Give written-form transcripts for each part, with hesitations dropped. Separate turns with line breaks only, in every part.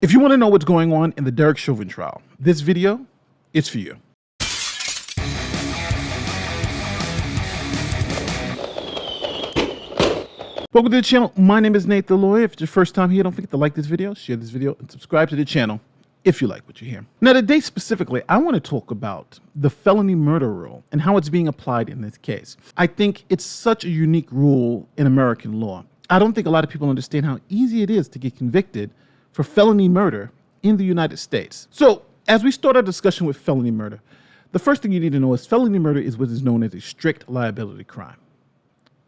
If you want to know what's going on in the Derek Chauvin trial, this video is for you. Welcome to the channel. My name is Nate the Lawyer. If it's your first time here, don't forget to like this video, share this video, and subscribe to the channel if you like what you hear. Now today specifically, I want to talk about the felony murder rule and how it's being applied in this case. I think it's such a unique rule in American law. I don't think a lot of people understand how easy it is to get convicted for felony murder in the United States. So as we start our discussion with felony murder, the first thing you need to know is felony murder is what is known as a strict liability crime.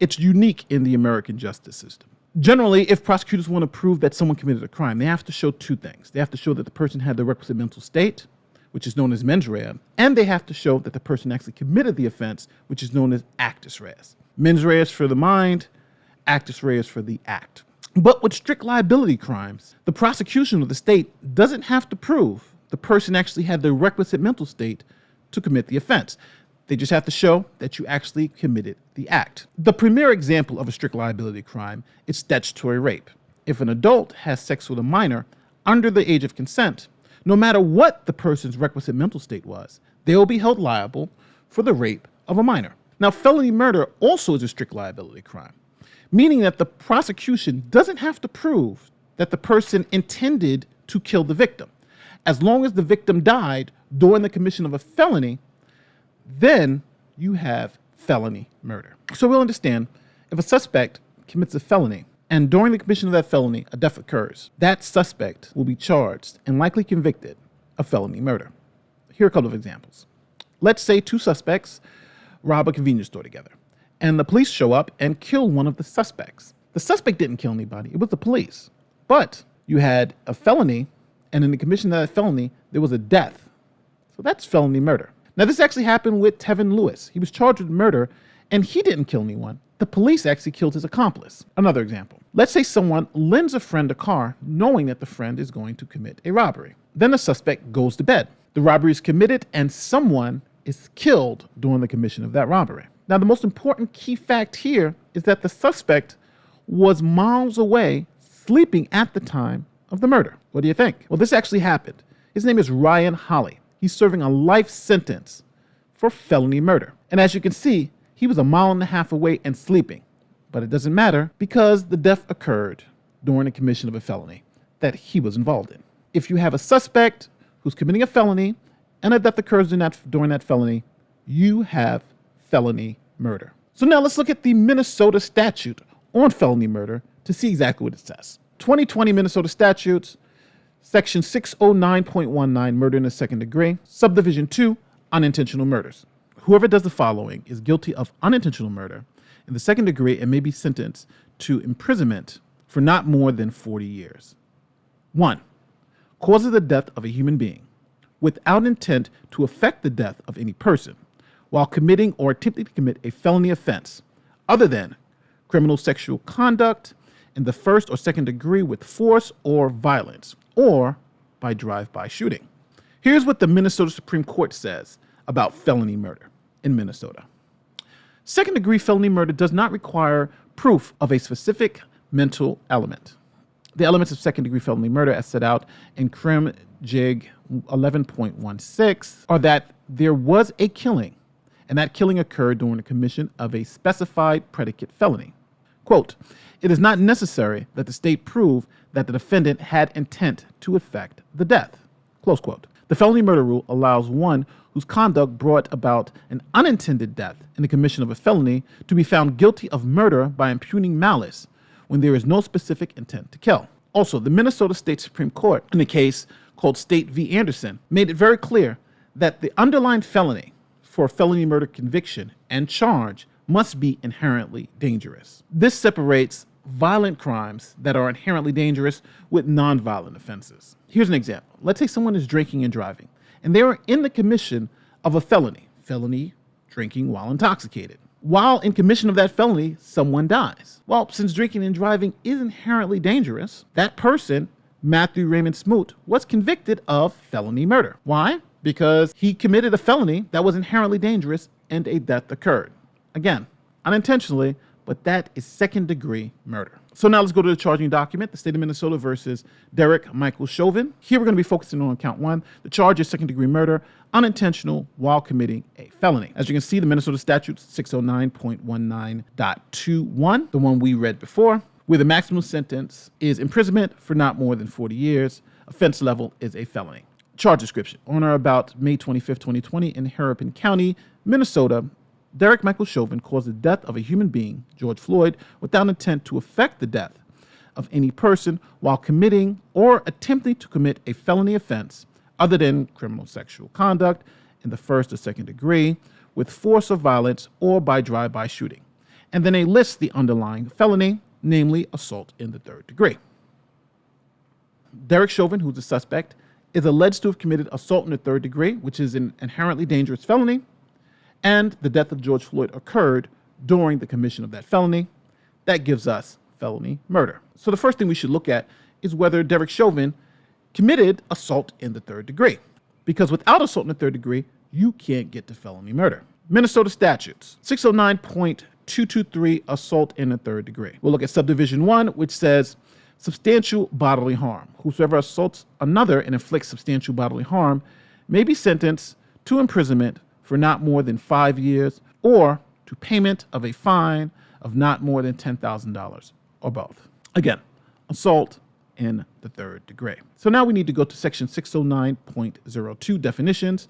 It's unique in the American justice system. Generally, if prosecutors want to prove that someone committed a crime, they have to show two things. They have to show that the person had the requisite mental state, which is known as mens rea, and they have to show that the person actually committed the offense, which is known as actus reus. Mens rea is for the mind, actus reus for the act. But with strict liability crimes, the prosecution of the state doesn't have to prove the person actually had the requisite mental state to commit the offense. They just have to show that you actually committed the act. The premier example of a strict liability crime is statutory rape. If an adult has sex with a minor under the age of consent, no matter what the person's requisite mental state was, they will be held liable for the rape of a minor. Now, felony murder also is a strict liability crime, meaning that the prosecution doesn't have to prove that the person intended to kill the victim. As long as the victim died during the commission of a felony, then you have felony murder. So we'll understand, if a suspect commits a felony and during the commission of that felony, a death occurs, that suspect will be charged and likely convicted of felony murder. Here are a couple of examples. Let's say two suspects rob a convenience store together, and the police show up and kill one of the suspects. The suspect didn't kill anybody, it was the police. But you had a felony, and in the commission of that felony, there was a death. So that's felony murder. Now this actually happened with Tevin Lewis. He was charged with murder, and he didn't kill anyone. The police actually killed his accomplice. Another example. Let's say someone lends a friend a car knowing that the friend is going to commit a robbery. Then the suspect goes to bed. The robbery is committed, and someone is killed during the commission of that robbery. Now, the most important key fact here is that the suspect was miles away, sleeping at the time of the murder. What do you think? Well, this actually happened. His name is Ryan Holla. He's serving a life sentence for felony murder. And as you can see, he was 1.5 miles away and sleeping. But it doesn't matter because the death occurred during the commission of a felony that he was involved in. If you have a suspect who's committing a felony and a death occurs during that felony, you have felony murder. So now let's look at the Minnesota statute on felony murder to see exactly what it says. 2020 Minnesota statutes, section 609.19, murder in the second degree, subdivision 2, unintentional murders. Whoever does the following is guilty of unintentional murder in the second degree and may be sentenced to imprisonment for not more than 40 years. 1. Causes the death of a human being without intent to affect the death of any person while committing or attempting to commit a felony offense other than criminal sexual conduct in the first or second degree with force or violence, or by drive-by shooting. Here's what the Minnesota Supreme Court says about felony murder in Minnesota. Second degree felony murder does not require proof of a specific mental element. The elements of second degree felony murder as set out in Crim Jig 11.16 are that there was a killing, and that killing occurred during the commission of a specified predicate felony. Quote, it is not necessary that the state prove that the defendant had intent to effect the death. Close quote. The felony murder rule allows one whose conduct brought about an unintended death in the commission of a felony to be found guilty of murder by impugning malice when there is no specific intent to kill. Also, the Minnesota State Supreme Court, in a case called State v. Anderson, made it very clear that the underlying felony for a felony murder conviction and charge must be inherently dangerous. This separates violent crimes that are inherently dangerous with nonviolent offenses. Here's an example. Let's say someone is drinking and driving, and they are in the commission of a felony drinking while intoxicated. While in commission of that felony, someone dies. Well, since drinking and driving is inherently dangerous, that person, Matthew Raymond Smoot, was convicted of felony murder. Why? Because he committed a felony that was inherently dangerous and a death occurred. Again, unintentionally, but that is second-degree murder. So now let's go to the charging document, the state of Minnesota versus Derek Michael Chauvin. Here we're going to be focusing on count 1. The charge is second-degree murder, unintentional while committing a felony. As you can see, the Minnesota statute 609.19.21, the one we read before, where the maximum sentence is imprisonment for not more than 40 years. Offense level is a felony. Charge description. On or about May 25, 2020 in Hennepin County, Minnesota, Derek Michael Chauvin caused the death of a human being, George Floyd, without intent to effect the death of any person while committing or attempting to commit a felony offense other than criminal sexual conduct in the first or second degree with force or violence or by drive-by shooting. And then they list the underlying felony, namely assault in the third degree. Derek Chauvin, who's the suspect, is alleged to have committed assault in the third degree, which is an inherently dangerous felony, and the death of George Floyd occurred during the commission of that felony. That gives us felony murder. So the first thing we should look at is whether Derek Chauvin committed assault in the third degree. Because without assault in the third degree, you can't get to felony murder. Minnesota statutes, 609.223, assault in the third degree. We'll look at Subdivision 1, which says substantial bodily harm. Whosoever assaults another and inflicts substantial bodily harm may be sentenced to imprisonment for not more than 5 years or to payment of a fine of not more than $10,000 or both. Again, assault in the third degree. So now we need to go to section 609.02 definitions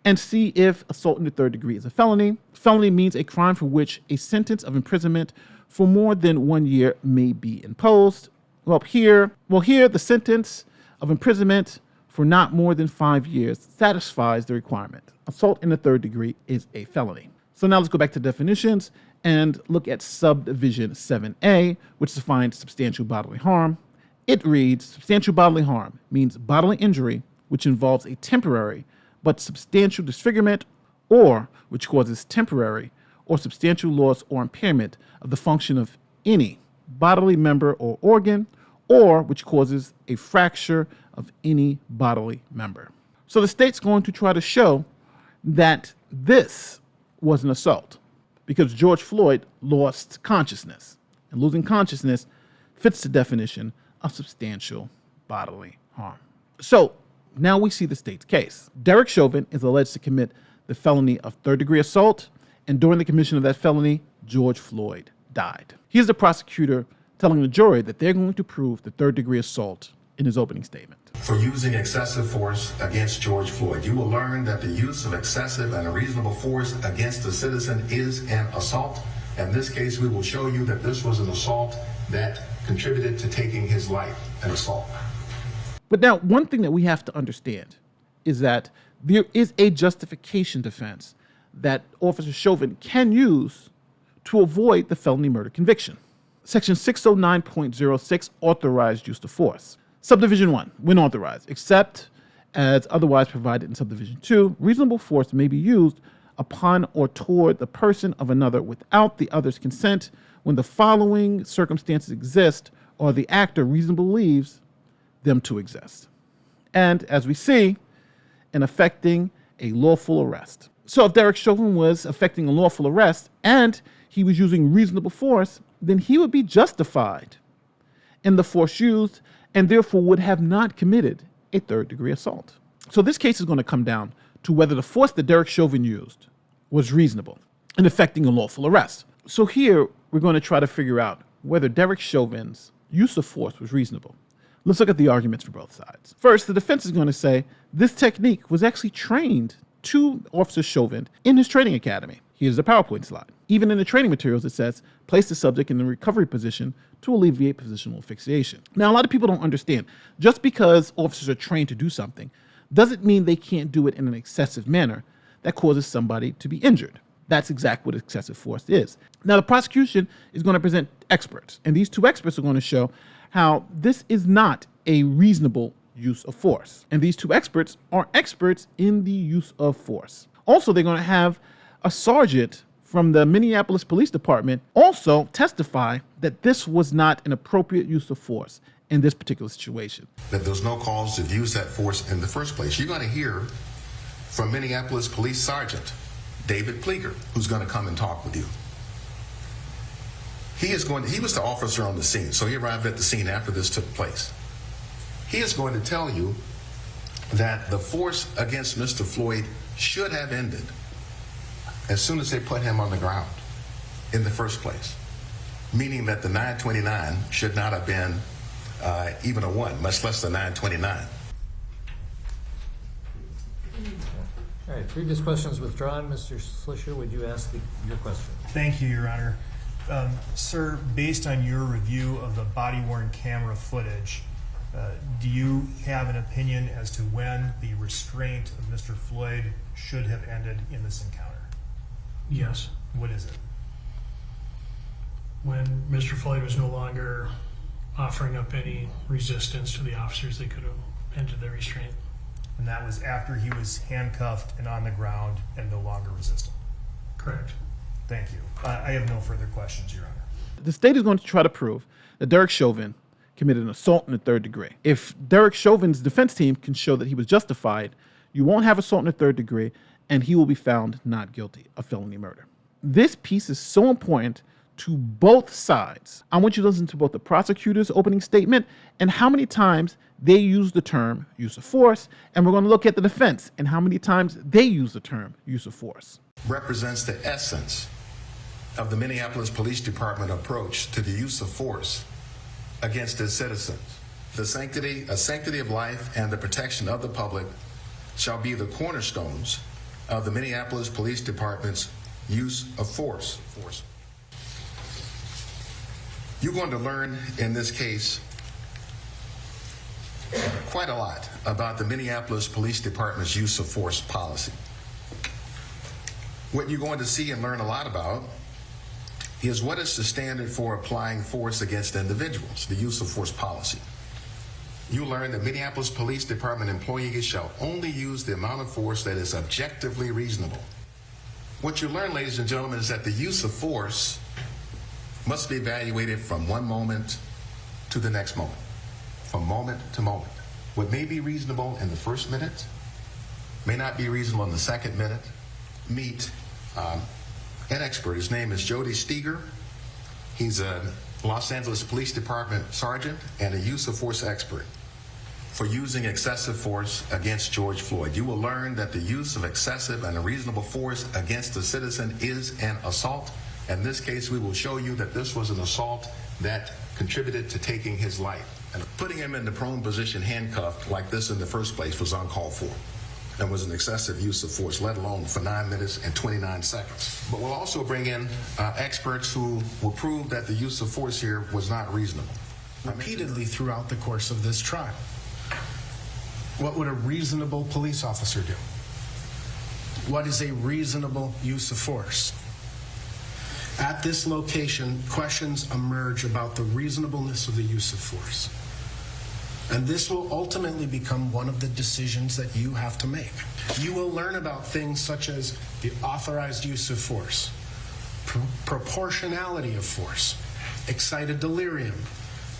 and see if assault in the third degree is a felony. Felony means a crime for which a sentence of imprisonment for more than 1 year may be imposed. Well, here the sentence of imprisonment for not more than 5 years satisfies the requirement. Assault in the third degree is a felony. So now let's go back to definitions and look at Subdivision 7A, which defines substantial bodily harm. It reads, substantial bodily harm means bodily injury which involves a temporary but substantial disfigurement or which causes temporary or substantial loss or impairment of the function of any bodily member or organ, or which causes a fracture of any bodily member. So the state's going to try to show that this was an assault because George Floyd lost consciousness, and losing consciousness fits the definition of substantial bodily harm. So now we see the state's case. Derek Chauvin is alleged to commit the felony of third-degree assault, and during the commission of that felony, George Floyd died. Here's the prosecutor telling the jury that they're going to prove the third-degree assault in his opening statement.
For using excessive force against George Floyd, you will learn that the use of excessive and unreasonable force against a citizen is an assault. In this case, we will show you that this was an assault that contributed to taking his life, an assault.
But now, one thing that we have to understand is that there is a justification defense that Officer Chauvin can use to avoid the felony murder conviction. Section 609.06, authorized use of force. Subdivision 1, when authorized, except as otherwise provided in Subdivision 2, reasonable force may be used upon or toward the person of another without the other's consent when the following circumstances exist or the actor reasonably believes them to exist. And as we see, in effecting a lawful arrest. So if Derek Chauvin was effecting a lawful arrest and he was using reasonable force, then he would be justified in the force used and therefore would have not committed a third-degree assault. So this case is going to come down to whether the force that Derek Chauvin used was reasonable in effecting a lawful arrest. So here we're going to try to figure out whether Derek Chauvin's use of force was reasonable. Let's look at the arguments for both sides. First, the defense is going to say this technique was actually trained to Officer Chauvin in his training academy. Here's the PowerPoint slide. Even in the training materials, it says, place the subject in the recovery position to alleviate positional asphyxiation. Now, a lot of people don't understand. Just because officers are trained to do something doesn't mean they can't do it in an excessive manner that causes somebody to be injured. That's exactly what excessive force is. Now, the prosecution is going to present experts, and these two experts are going to show how this is not a reasonable use of force. And these two experts are experts in the use of force. Also, they're going to have a sergeant from the Minneapolis Police Department also testify that this was not an appropriate use of force in this particular situation.
That there's no cause to use that force in the first place. You're going to hear from Minneapolis Police Sergeant David Pleager, who's going to come and talk with you. He was the officer on the scene, so he arrived at the scene after this took place. He is going to tell you that the force against Mr. Floyd should have ended as soon as they put him on the ground in the first place, meaning that the 929 should not have been even a 1, much less the 929.
All right, previous questions withdrawn. Mr. Slisher, would you ask your question?
Thank you, Your Honor. Sir, based on your review of the body-worn camera footage, do you have an opinion as to when the restraint of Mr. Floyd should have ended in this encounter?
Yes.
What is it?
When Mr. Floyd was no longer offering up any resistance to the officers, they could have ended their restraint.
And that was after he was handcuffed and on the ground and no longer resistant?
Correct.
Thank you. I have no further questions, Your Honor.
The state is going to try to prove that Derek Chauvin committed an assault in the third degree. If Derek Chauvin's defense team can show that he was justified, you won't have assault in the third degree, and he will be found not guilty of felony murder. This piece is so important to both sides. I want you to listen to both the prosecutor's opening statement and how many times they use the term use of force, and we're going to look at the defense and how many times they use the term use of force.
Represents the essence of the Minneapolis Police Department approach to the use of force against its citizens. A sanctity of life and the protection of the public shall be the cornerstones of the Minneapolis Police Department's use of force. You're going to learn in this case quite a lot about the Minneapolis Police Department's use of force policy. What you're going to see and learn a lot about is what is the standard for applying force against individuals, the use of force policy. You learn that Minneapolis Police Department employees shall only use the amount of force that is objectively reasonable. What you learn, ladies and gentlemen, is that the use of force must be evaluated from one moment to the next moment, from moment to moment. What may be reasonable in the first minute may not be reasonable in the second minute. Meet an expert. His name is Jody Steger. He's a Los Angeles Police Department sergeant and a use of force expert for using excessive force against George Floyd. You will learn that the use of excessive and unreasonable force against a citizen is an assault. In this case, we will show you that this was an assault that contributed to taking his life. And putting him in the prone position handcuffed like this in the first place was uncalled for and was an excessive use of force, let alone for 9 minutes and 29 seconds. But we'll also bring in experts who will prove that the use of force here was not reasonable.
Repeatedly throughout the course of this trial. What would a reasonable police officer do? What is a reasonable use of force? At this location, questions emerge about the reasonableness of the use of force. And this will ultimately become one of the decisions that you have to make. You will learn about things such as the authorized use of force, proportionality of force, excited delirium,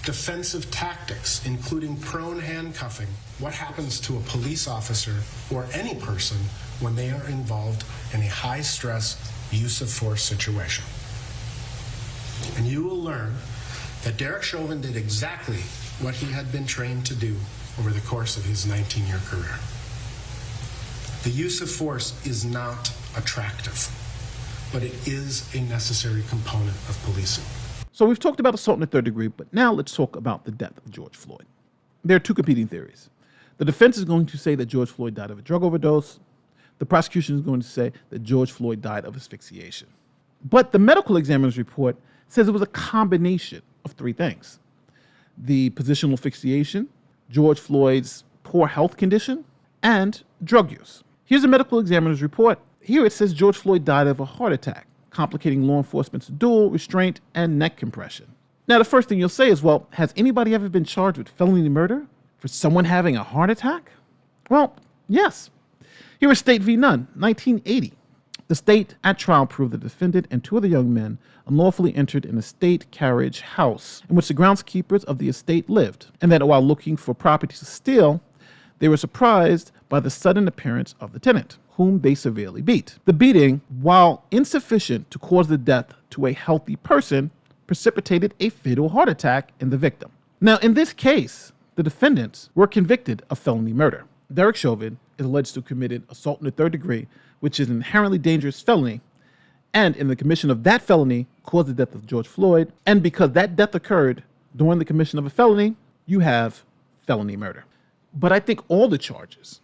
defensive tactics, including prone handcuffing. What happens to a police officer or any person when they are involved in a high-stress use of force situation? And you will learn that Derek Chauvin did exactly what he had been trained to do over the course of his 19-year career. The use of force is not attractive, but it is a necessary component of policing.
So we've talked about assault in the third degree, but now let's talk about the death of George Floyd. There are two competing theories. The defense is going to say that George Floyd died of a drug overdose. The prosecution is going to say that George Floyd died of asphyxiation. But the medical examiner's report says it was a combination of three things: the positional asphyxiation, George Floyd's poor health condition, and drug use. Here's the medical examiner's report. Here it says George Floyd died of a heart attack, complicating law enforcement's dual restraint and neck compression. Now, the first thing you'll say is, well, has anybody ever been charged with felony murder for someone having a heart attack? Well, yes. Here is State v. Nunn, 1980. The state at trial proved the defendant and two other young men unlawfully entered an estate carriage house in which the groundskeepers of the estate lived, and that while looking for property to steal, they were surprised by the sudden appearance of the tenant, whom they severely beat. The beating, while insufficient to cause the death to a healthy person, precipitated a fatal heart attack in the victim. Now, in this case, the defendants were convicted of felony murder. Derek Chauvin is alleged to have committed assault in the third degree, which is an inherently dangerous felony, and in the commission of that felony caused the death of George Floyd. And because that death occurred during the commission of a felony, you have felony murder. But I think all the charges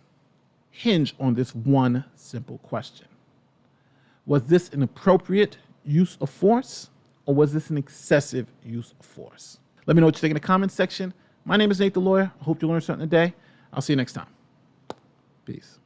hinge on this one simple question. Was this an appropriate use of force, or was this an excessive use of force? Let me know what you think in the comments section. My name is Nate the Lawyer. I hope you learned something today. I'll see you next time. Peace.